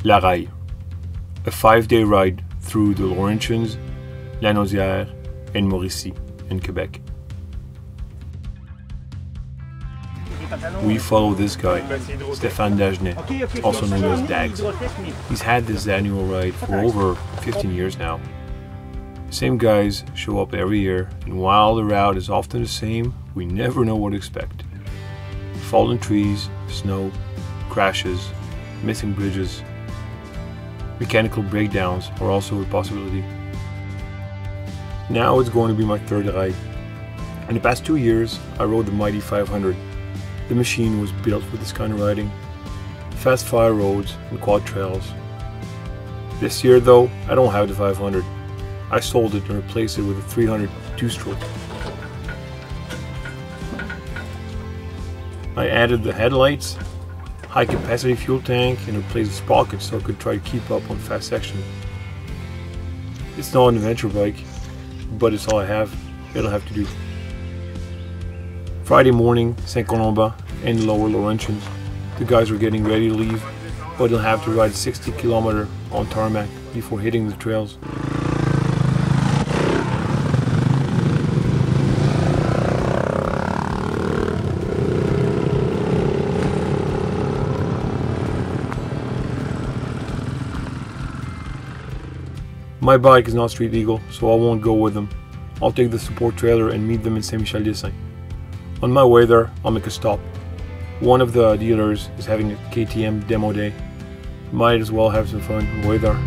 Raille, a 5-day ride through the Laurentians, Lanaudière, and Mauricie in Quebec. We follow this guy, Stéphane Dagenet, also known as Dags. He's had this annual ride for over 15 years now. The same guys show up every year, and while the route is often the same, we never know what to expect. Fallen trees, snow, crashes, missing bridges, mechanical breakdowns are also a possibility. Now it's going to be my third ride. In the past 2 years, I rode the mighty 500. The machine was built for this kind of riding, fast fire roads and quad trails. This year though, I don't have the 500. I sold it and replaced it with a 300 two-stroke. I added the headlights, high capacity fuel tank, and replaced the sprockets so I could try to keep up on fast section. It's not an adventure bike, but it's all I have. It'll have to do. Friday morning, Saint-Colomban and Lower Laurentians. The guys were getting ready to leave, but they'll have to ride 60 km on tarmac before hitting the trails. My bike is not street legal, so I won't go with them. I'll take the support trailer and meet them in Saint-Michel-des-Saints. On my way there, I'll make a stop. One of the dealers is having a KTM demo day. Might as well have some fun on the way there.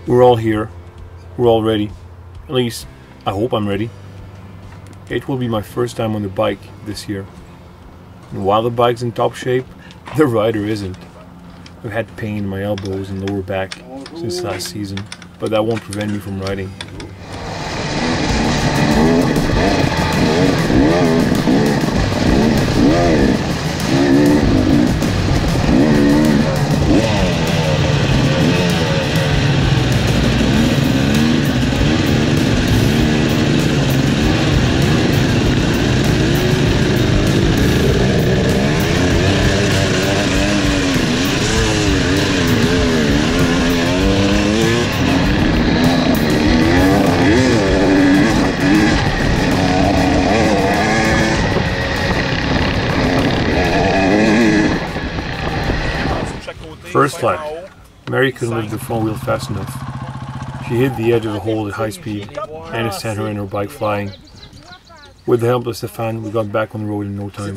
We're all here. We're all ready. At least, I hope I'm ready. It will be my first time on the bike this year. And while the bike's in top shape, the rider isn't. I've had pain in my elbows and lower back since last season, but that won't prevent me from riding. First lap, Mary couldn't lift the front wheel fast enough. She hit the edge of the hole at high speed, and it sent her and her bike flying. With the help of Stéphane, we got back on the road in no time.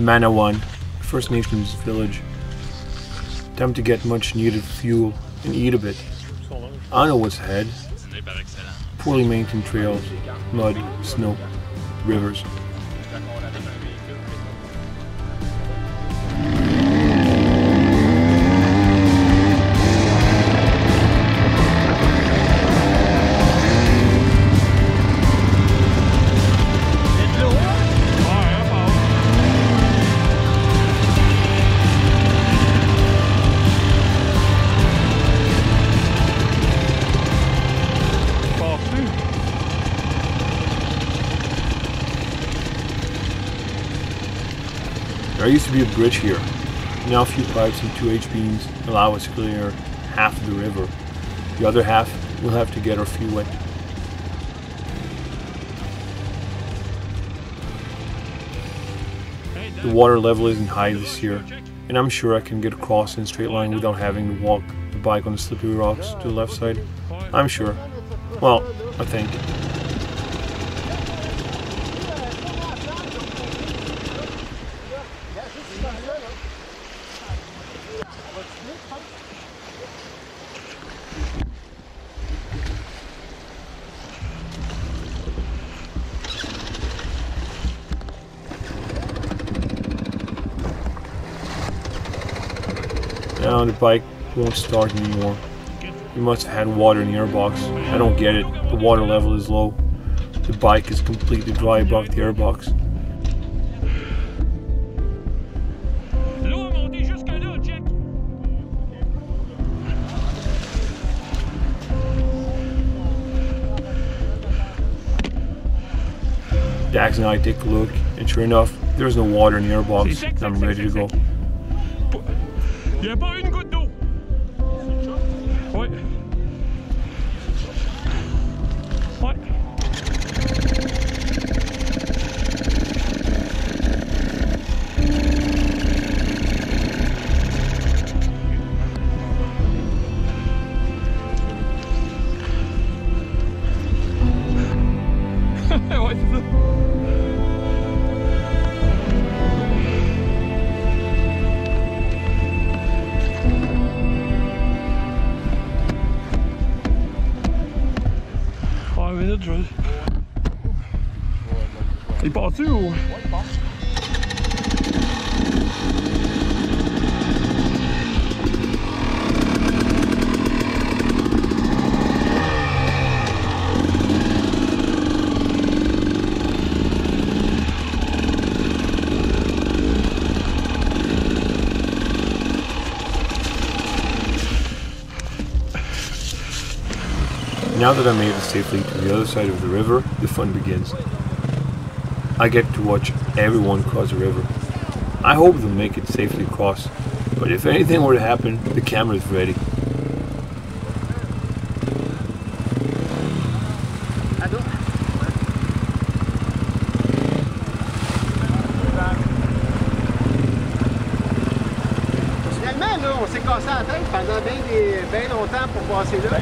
Manawan, First Nations village. Time to get much needed fuel and eat a bit. I know what's ahead. Poorly maintained trails, mud, snow, rivers. There used to be a bridge here. Now a few pipes and 2 H-beams allow us to clear half of the river. The other half we'll have to get our feet wet. The water level isn't high this year, and I'm sure I can get across in a straight line without having to walk the bike on the slippery rocks to the left side. I'm sure. Well, I think. Now the bike won't start anymore. You must have had water in the airbox. I don't get it. The water level is low. The bike is completely dry above the airbox. Dax and I take a look, and sure enough, there's no water in the airbox, and I'm ready to go. Il n'y a pas une goutte d'eau. Ouais. Ouais. Ouais, c'est ça. Il part-tu ou? Ouais, il part. Now that I made it safely to the other side of the river, the fun begins. I get to watch everyone cross the river. I hope they'll make it safely across, but if anything were to happen, the camera's ready. Finalement, là, on s'est cassé la tête pendant bien longtemps pour passer là.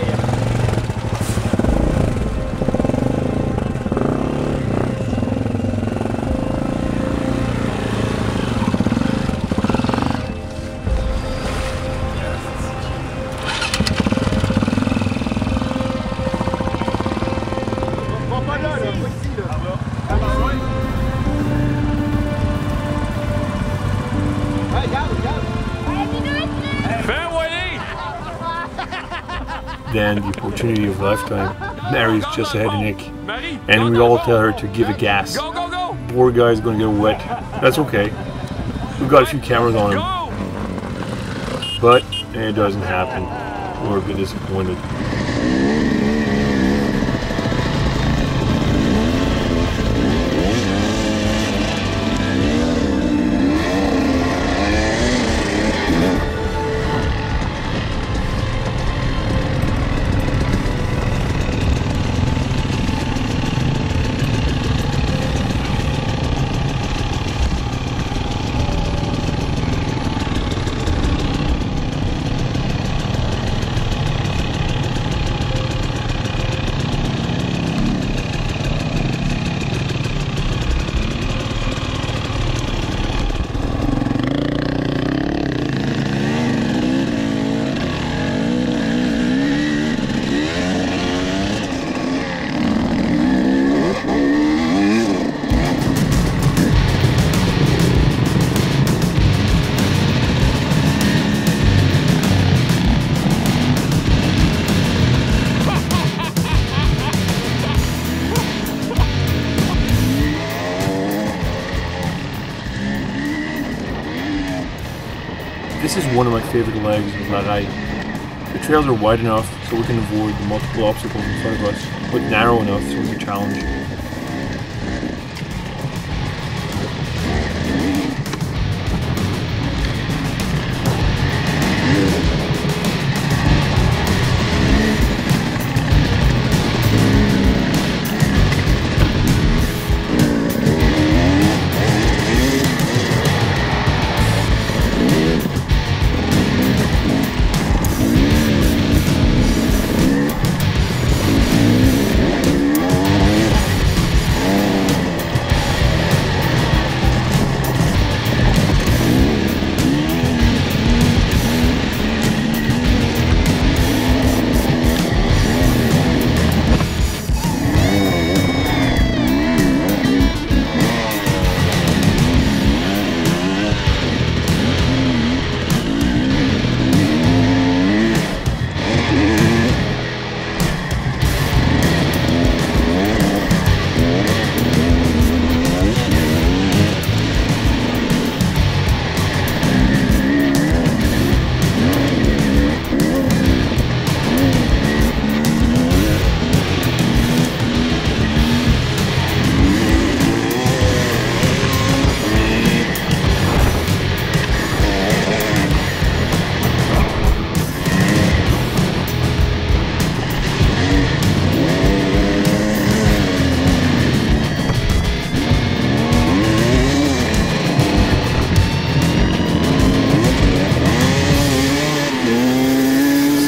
Then the opportunity of a lifetime. Mary's just ahead of Nick, and we all tell her to give it gas. Poor guy's gonna get wet. That's okay. We've got a few cameras on him, but it doesn't happen. We're a bit disappointed. This is one of my favorite legs of La Raille. The trails are wide enough so we can avoid the multiple obstacles in front of us, but narrow enough so it's a challenge.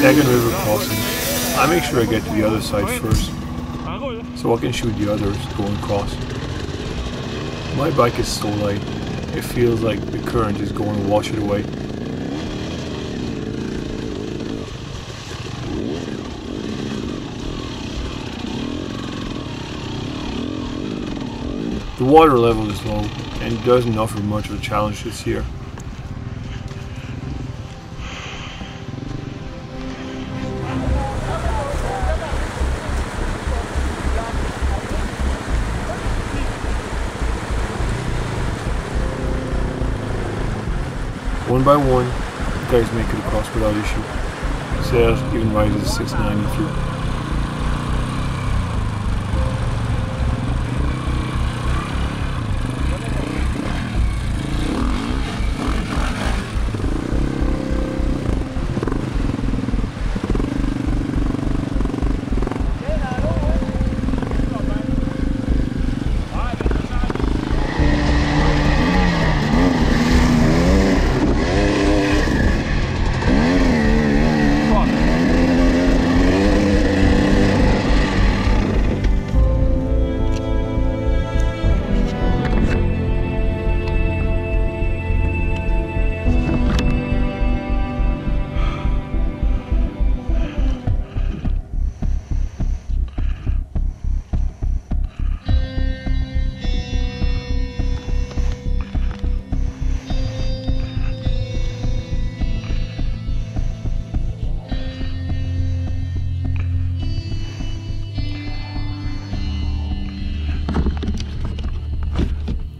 Second river crossing. I make sure I get to the other side first, so I can shoot the others going across. My bike is so light, it feels like the current is going to wash it away. The water level is low and doesn't offer much of a challenge this year. One by one, the guys make it across without issue. Serge even rises 690 through.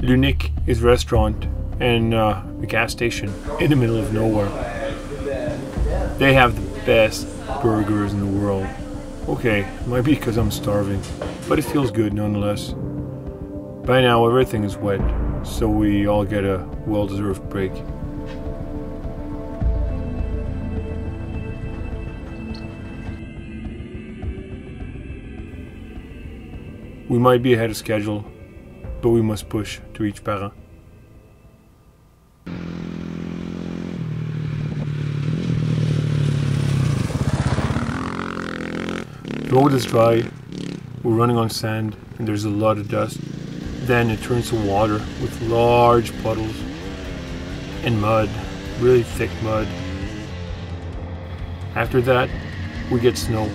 L'Unique is a restaurant and a gas station in the middle of nowhere. They have the best burgers in the world. Okay, it might be because I'm starving, but it feels good nonetheless. By now everything is wet, so we all get a well-deserved break. We might be ahead of schedule, but we must push to reach Parent. The road is dry, we're running on sand and there's a lot of dust. Then it turns to water with large puddles and mud, really thick mud. After that, we get snow,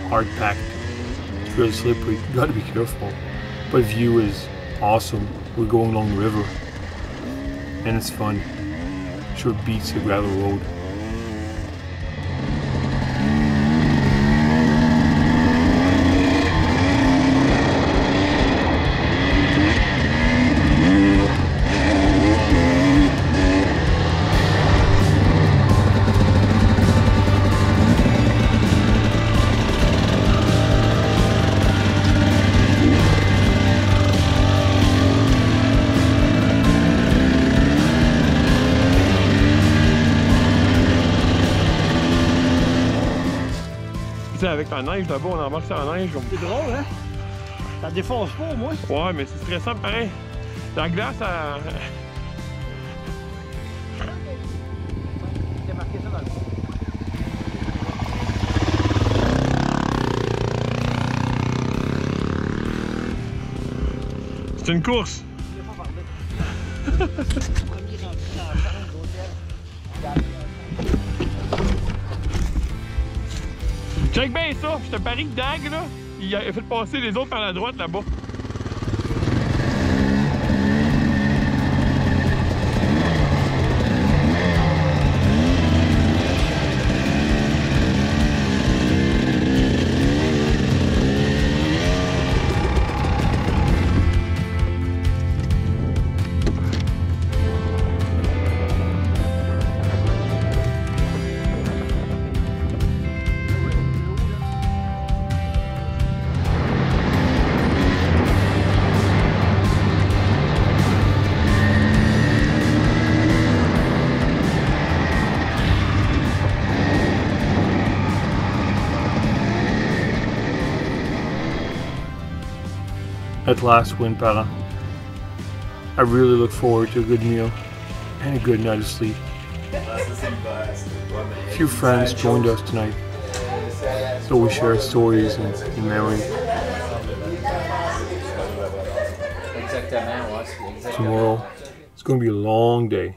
hard packed. It's really slippery, you gotta be careful. But the view is awesome. We're going along the river and it's fun. Sure beats the gravel road. avec la neige là-bas, on embarque sur la neige. C'est drôle, hein? Ça défonce pas au moins. Ouais, mais c'est stressant pareil. La glace, elle... J'ai marqué ça dans le fond. C'est une course. Je l'ai pas parlé. Premier rentré dans la chambre d'hôtel. Check bien ça, je te parie que Dag, là, il a fait passer les autres par la droite là-bas. At last, wind para. I really look forward to a good meal and a good night of sleep. A few friends joined us tonight, so we share stories and memories. Tomorrow, it's going to be a long day.